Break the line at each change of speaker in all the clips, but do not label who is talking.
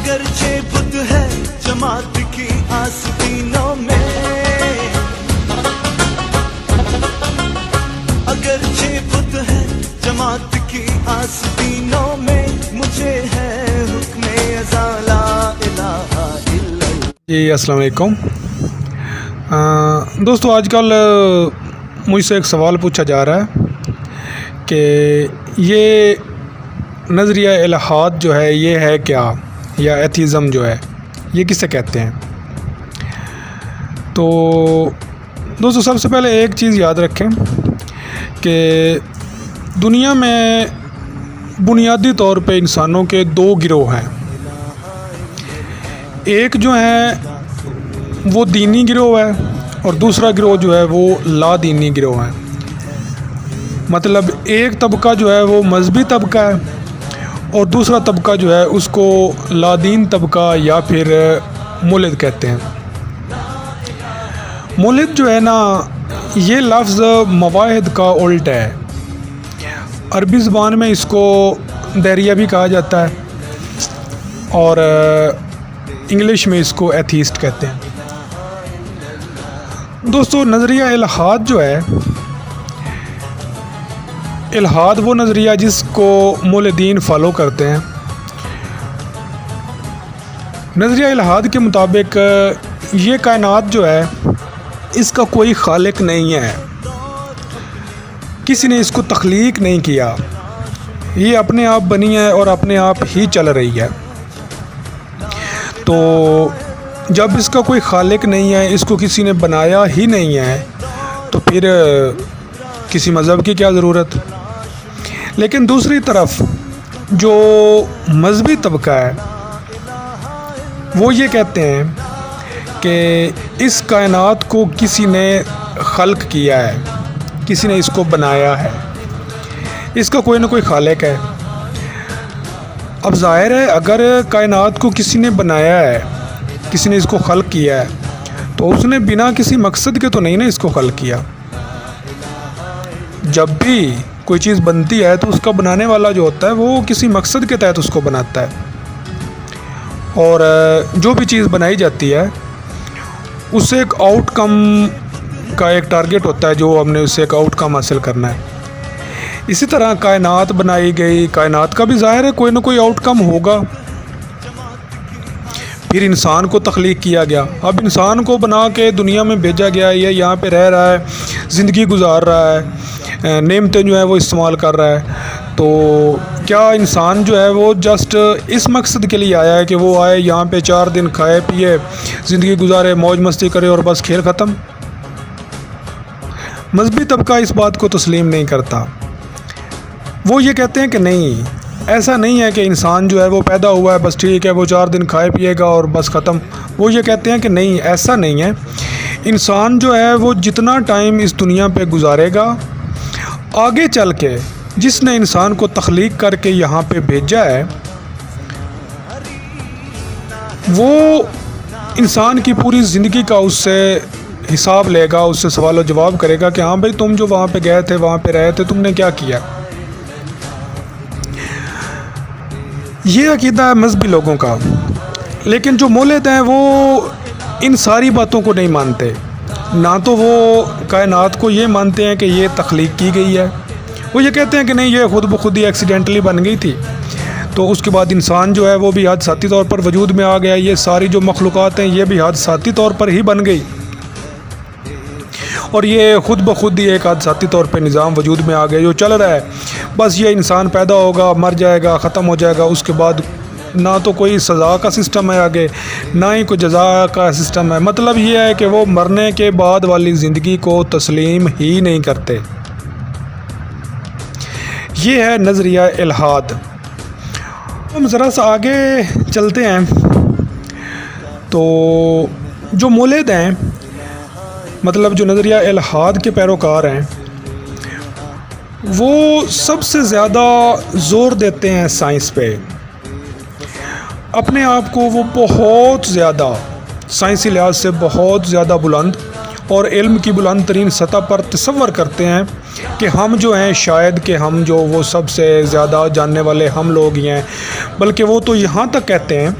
अगरचे बुत है जमात की आस्तीनों में, अगरचे बुत है जमात की आस्तीनों में, मुझे है हुक्म अज़ा ला इलाहा इल्लल्लाह।
जी अस्सलाम वालेकुम दोस्तों, आजकल मुझसे एक सवाल पूछा जा रहा है कि ये नज़रिया इल्हाद जो है ये है क्या, या एथीज़म जो है ये किसे कहते हैं। तो दोस्तों, सबसे पहले एक चीज़ याद रखें कि दुनिया में बुनियादी तौर पे इंसानों के दो गिरोह हैं। एक जो है वो दीनी गिरोह है और दूसरा गिरोह जो है वो लादीनी गिरोह है। मतलब एक तबका जो है वो मजहबी तबका है और दूसरा तबका जो है उसको लादीन तबका या फिर मुलिद कहते हैं। मुलिद जो है ना, ये लफ्ज़ मवाहिद का उल्ट है। अरबी ज़बान में इसको दरिया भी कहा जाता है और इंग्लिश में इसको एथीस्ट कहते हैं। दोस्तों, नज़रिया इल्हाद जो है, इल्हाद वो नज़रिया जिसको मुल्हिदीन फॉलो करते हैं। नज़रिया इल्हाद के मुताबिक ये कायनात जो है इसका कोई खालिक नहीं है, किसी ने इसको तख्लीक नहीं किया, ये अपने आप बनी है और अपने आप ही चल रही है। तो जब इसका कोई खालिक नहीं है, इसको किसी ने बनाया ही नहीं है, तो फिर किसी मज़हब की क्या ज़रूरत। लेकिन दूसरी तरफ जो मजहबी तबका है वो ये कहते हैं कि इस कायनात को किसी ने खल्क किया है, किसी ने इसको बनाया है, इसका कोई ना कोई खालिक है। अब ज़ाहिर है, अगर कायनात को किसी ने बनाया है, किसी ने इसको खल्क किया है, तो उसने बिना किसी मकसद के तो नहीं ना इसको खल्क किया। जब भी कोई चीज़ बनती है तो उसका बनाने वाला जो होता है वो किसी मकसद के तहत उसको बनाता है। और जो भी चीज़ बनाई जाती है उससे एक आउटकम का एक टारगेट होता है, जो हमने उससे एक आउटकम हासिल करना है। इसी तरह कायनात बनाई गई, कायनात का भी ज़ाहिर है कोई ना कोई आउटकम होगा। फिर इंसान को तख्लीक किया गया, अब इंसान को बना के दुनिया में भेजा गया, ये यहाँ पे रह रहा है, ज़िंदगी गुजार रहा है, नेमतें जो है वो इस्तेमाल कर रहा है। तो क्या इंसान जो है वो जस्ट इस मकसद के लिए आया है कि वो आए यहाँ पे 4 दिन खाए पिए, ज़िंदगी गुजारे, मौज मस्ती करे और बस खेल ख़त्म। मजहबी तबका इस बात को तस्लीम नहीं करता। वो ये कहते हैं कि नहीं, ऐसा नहीं है कि इंसान जो है वो पैदा हुआ है बस ठीक है, वो 4 दिन खाए पिएगा और बस ख़त्म। वो ये कहते हैं कि नहीं, ऐसा नहीं है। इंसान जो है वो जितना टाइम इस दुनिया पे गुजारेगा, आगे चल के जिसने इंसान को तख्लीक करके यहाँ पे भेजा है वो इंसान की पूरी ज़िंदगी का उससे हिसाब लेगा, उससे सवाल और जवाब करेगा कि हाँ भाई, तुम जो वहाँ पे गए थे, वहाँ पे रहे थे, तुमने क्या किया। ये अकीदा है मजहबी लोगों का। लेकिन जो मुल्हिद हैं वो इन सारी बातों को नहीं मानते। ना तो वो कायनात को ये मानते हैं कि ये तख्लीक की गई है, वो ये कहते हैं कि नहीं, ये खुद ब खुद ही एक्सीडेंटली बन गई थी, तो उसके बाद इंसान जो है वो भी हादसाती तौर पर वजूद में आ गया। ये सारी जो मखलूक़ात हैं ये भी हादसाती तौर पर ही बन गई और ये खुद ब खुद ही एक हादसाती तौर पर निज़ाम वजूद में आ गया जो चल रहा है। बस ये इंसान पैदा होगा, मर जाएगा, ख़त्म हो जाएगा, उसके बाद ना तो कोई सज़ा का सिस्टम है आगे, ना ही कोई जज़ा का सिस्टम है। मतलब ये है कि वो मरने के बाद वाली ज़िंदगी को तस्लीम ही नहीं करते। ये है नज़रिया इल्हाद। हम ज़रा सा आगे चलते हैं। तो जो मुल्हिद हैं, मतलब जो नज़रिया इल्हाद के पैरोकार हैं, वो सबसे ज़्यादा ज़ोर देते हैं साइंस पे। अपने आप को वो बहुत ज़्यादा साइंसी लिहाज से बहुत ज़्यादा बुलंद और इल्म की बुलंद तरीन सतह पर तसव्वुर करते हैं कि हम जो हैं, शायद कि हम जो वो सबसे ज़्यादा जानने वाले हम लोग ही हैं। बल्कि वो तो यहाँ तक कहते हैं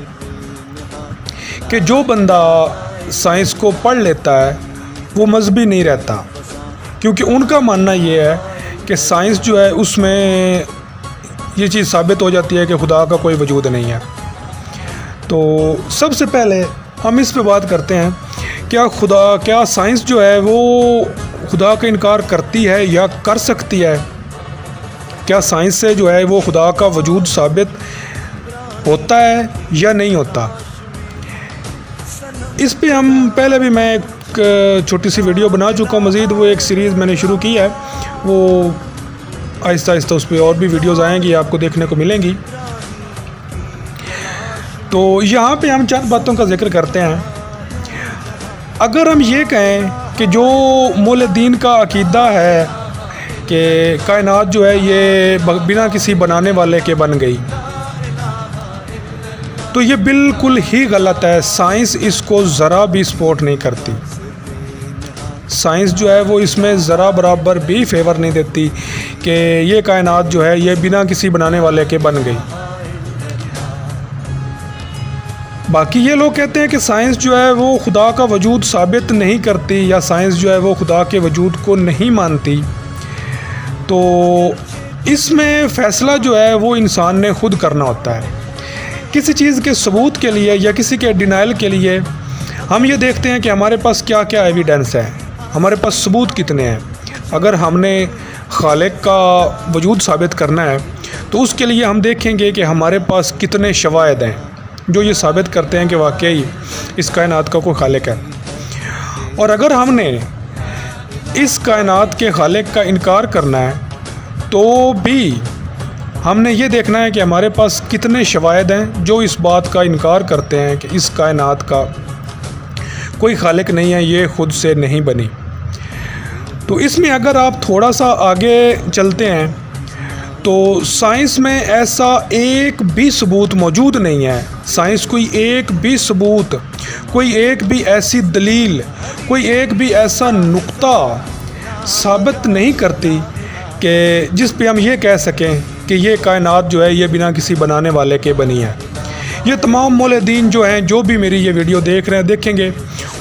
कि जो बंदा साइंस को पढ़ लेता है वो मजहबी नहीं रहता, क्योंकि उनका मानना ये है कि साइंस जो है उसमें ये चीज़ साबित हो जाती है कि खुदा का कोई वजूद नहीं है। तो सबसे पहले हम इस पे बात करते हैं, क्या साइंस जो है वो खुदा का इनकार करती है या कर सकती है? क्या साइंस से जो है वो खुदा का वजूद साबित होता है या नहीं होता? इस पे हम पहले भी मैं एक छोटी सी वीडियो बना चुका हूँ। मज़ीद वो एक सीरीज़ मैंने शुरू की है, वो आहिस्ता आहिस्ता उस पर और भी वीडियोज़ आएंगी, आपको देखने को मिलेंगी। तो यहाँ पे हम चंद बातों का जिक्र करते हैं। अगर हम ये कहें कि जो मौलुद्दीन का अकीदा है कि कायनात जो है ये बिना किसी बनाने वाले के बन गई, तो ये बिल्कुल ही गलत है। साइंस इसको ज़रा भी सपोर्ट नहीं करती। साइंस जो है वो इसमें ज़रा बराबर भी फेवर नहीं देती कि ये कायनात जो है ये बिना किसी बनाने वाले के बन गई। बाकी ये लोग कहते हैं कि साइंस जो है वो खुदा का वजूद साबित नहीं करती, या साइंस जो है वो खुदा के वजूद को नहीं मानती। तो इसमें फ़ैसला जो है वो इंसान ने खुद करना होता है। किसी चीज़ के सबूत के लिए या किसी के डिनाइल के लिए हम ये देखते हैं कि हमारे पास क्या क्या एविडेंस है, हमारे पास सबूत कितने हैं। अगर हमने खालिक का वजूद साबित करना है तो उसके लिए हम देखेंगे कि हमारे पास कितने शवाहिद हैं जो ये साबित करते हैं कि वाकई इस कायनात का कोई खालिक है। और अगर हमने इस कायनात के खालिक का इनकार करना है तो भी हमने ये देखना है कि हमारे पास कितने शवाहिद हैं जो इस बात का इनकार करते हैं कि इस कायनात का कोई खालिक नहीं है, ये ख़ुद से नहीं बनी। तो इसमें अगर आप थोड़ा सा आगे चलते हैं तो साइंस में ऐसा एक भी सबूत मौजूद नहीं है। साइंस कोई एक भी सबूत, कोई एक भी ऐसी दलील, कोई एक भी ऐसा नुक्ता साबित नहीं करती कि जिस पे हम ये कह सकें कि ये कायनात जो है ये बिना किसी बनाने वाले के बनी है। ये तमाम मौलुद्दीन जो हैं, जो भी मेरी ये वीडियो देख रहे हैं, देखेंगे,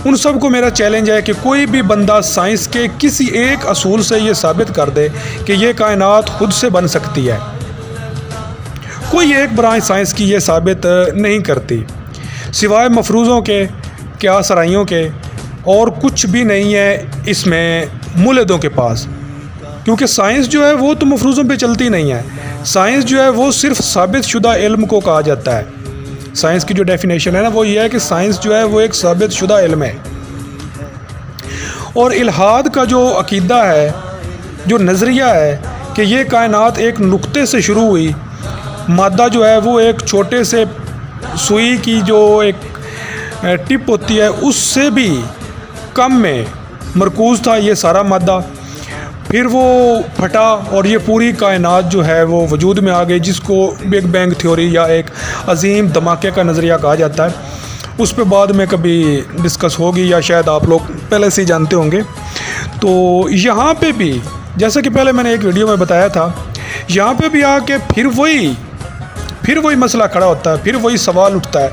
उन सब को मेरा चैलेंज है कि कोई भी बंदा साइंस के किसी एक असूल से ये साबित कर दे कि ये कायनात खुद से बन सकती है। कोई एक ब्रांच साइंस की ये साबित नहीं करती, सिवाय मफरूज़ों के, क्या सराइयों के, और कुछ भी नहीं है इसमें मुल्हिदों के पास। क्योंकि साइंस जो है वो तो मफरूज़ों पे चलती नहीं है। साइंस जो है वो सिर्फ साबित शुदा इल्म को कहा जाता है। साइंस की जो डेफिनेशन है ना वो ये है कि साइंस जो है वो एक साबित शुदा इल्म है। और इल्हाद का जो अकीदा है, जो नज़रिया है कि ये कायनात एक नुक्ते से शुरू हुई, मादा जो है वो एक छोटे से सुई की जो एक टिप होती है उससे भी कम में मरकूज़ था ये सारा मादा, फिर वो फटा और ये पूरी कायनात जो है वो वजूद में आ गई, जिसको बिग बैंग थ्योरी या एक अजीम धमाके का नज़रिया कहा जाता है। उस पर बाद में कभी डिस्कस होगी या शायद आप लोग पहले से ही जानते होंगे। तो यहाँ पे भी जैसा कि पहले मैंने एक वीडियो में बताया था, यहाँ पे भी आके फिर वही मसला खड़ा होता है, फिर वही सवाल उठता है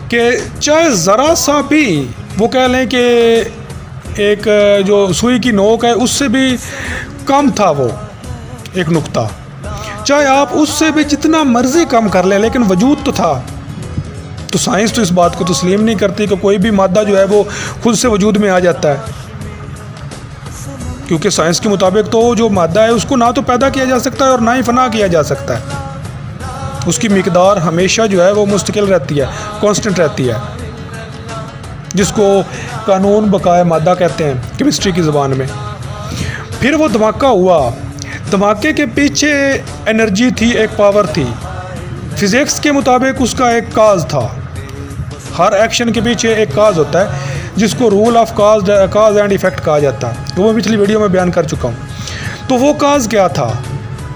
कि चाहे ज़रा सा भी वो कह लें कि एक जो सुई की नोक है उससे भी कम था वो एक नुक्ता, चाहे आप उससे भी जितना मर्ज़ी कम कर लें, लेकिन वजूद तो था। तो साइंस तो इस बात को तस्लीम नहीं करती कि कोई भी मादा जो है वो खुद से वजूद में आ जाता है, क्योंकि साइंस के मुताबिक तो जो मादा है उसको ना तो पैदा किया जा सकता है और ना ही फना किया जा सकता है। उसकी मिकदार हमेशा जो है वो मुस्तकिल रहती है, कांस्टेंट रहती है, जिसको कानून बकाया मादा कहते हैं केमिस्ट्री की ज़बान में। फिर वो धमाका हुआ, धमाके के पीछे एनर्जी थी, एक पावर थी। फिज़िक्स के मुताबिक उसका एक काज था। हर एक्शन के पीछे एक काज होता है जिसको rule of cause and effect कहा जाता है, वो मैं पिछली वीडियो में बयान कर चुका हूँ। तो वो काज क्या था?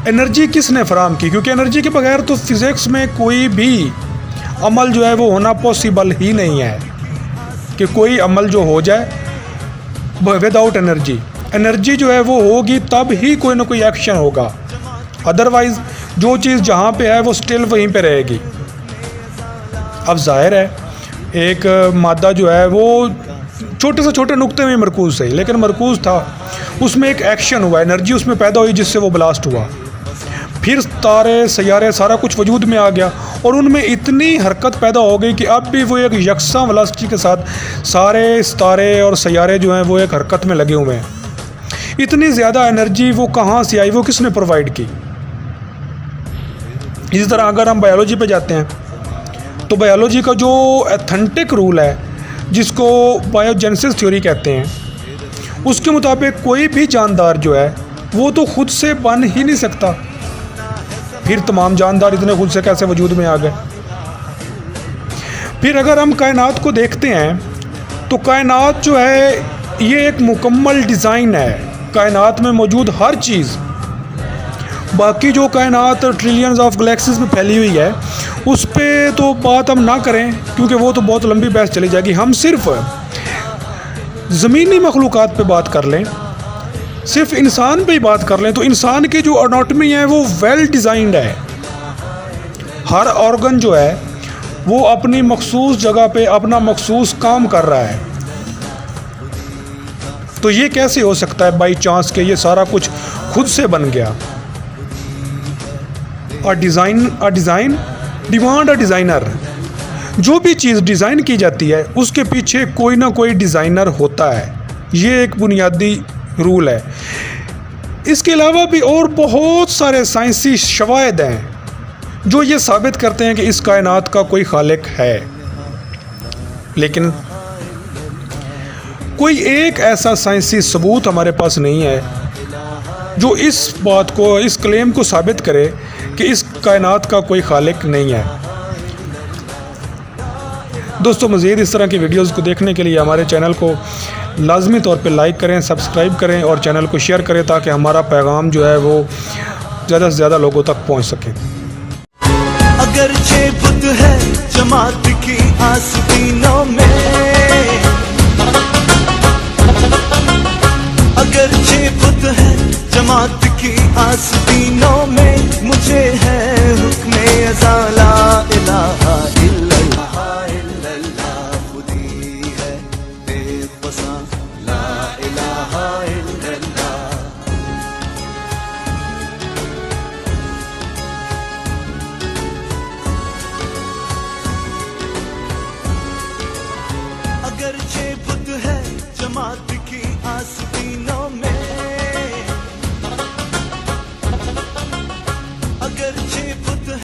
एनर्जी किसने फराम की? क्योंकि एनर्जी के बगैर तो फिज़िक्स में कोई भी अमल जो है वो होना पॉसिबल ही नहीं है कि कोई अमल जो हो जाए विदाउट एनर्जी। एनर्जी जो है वो होगी तब ही कोई ना कोई एक्शन होगा, अदरवाइज़ जो चीज़ जहाँ पे है वो स्टिल वहीं पे रहेगी। अब ज़ाहिर है एक मादा जो है वो छोटे से छोटे नुक्ते में मरकूज़ सही, लेकिन मरकूज़ था, उसमें एक एक्शन हुआ, एनर्जी उसमें पैदा हुई जिससे वो ब्लास्ट हुआ, फिर तारे सैयारे सारा कुछ वजूद में आ गया और उनमें इतनी हरकत पैदा हो गई कि अब भी वो एक यकसा वेलोसिटी के साथ सारे तारे और सैयारे जो हैं वो एक हरकत में लगे हुए हैं। इतनी ज़्यादा एनर्जी वो कहाँ से आई, वो किसने प्रोवाइड की? इसी तरह अगर हम बायोलॉजी पे जाते हैं तो बायोलॉजी का जो एथेंटिक रूल है जिसको बायोजेनेसिस थ्योरी कहते हैं, उसके मुताबिक कोई भी जानदार जो है वो तो खुद से बन ही नहीं सकता, फिर तमाम जानदार इतने खुद से कैसे वजूद में आ गए? फिर अगर हम कायनात को देखते हैं तो कायनात जो है ये एक मुकम्मल डिज़ाइन है। कायनात में मौजूद हर चीज़, बाकी जो कायनात ट्रिलियंस ऑफ गैलेक्सीज में फैली हुई है उस पे तो बात हम ना करें क्योंकि वो तो बहुत लंबी बहस चली जाएगी। हम सिर्फ ज़मीनी मखलूक़ात पे बात कर लें, सिर्फ इंसान पे ही बात कर लें तो इंसान की जो एनाटॉमी है वो वेल डिज़ाइंड है। हर ऑर्गन जो है वो अपनी मखसूस जगह पे अपना मखसूस काम कर रहा है। तो ये कैसे हो सकता है बाई चांस के ये सारा कुछ खुद से बन गया? A design demand a designer. जो भी चीज़ डिज़ाइन की जाती है उसके पीछे कोई ना कोई डिज़ाइनर होता है, ये एक बुनियादी रूल है। इसके अलावा भी और बहुत सारे साइंसी शवाहिद हैं जो ये साबित करते हैं कि इस कायनात का कोई खालिक है, लेकिन कोई एक ऐसा साइंसी सबूत हमारे पास नहीं है जो इस बात को, इस क्लेम को साबित करे कि इस कायनात का कोई खालिक नहीं है। दोस्तों, मज़ीद इस तरह की वीडियोज़ को देखने के लिए हमारे चैनल को लाजमी तौर पे लाइक करें, सब्सक्राइब करें और चैनल को शेयर करें ताकि हमारा पैगाम जो है वो ज़्यादा से ज़्यादा लोगों तक पहुंच सके।
अगर ये बुत है जमात की आस्तीनों में, अगर ये बुत है जमात की आस्तीनों में, मुझे है हुक्म अज़ा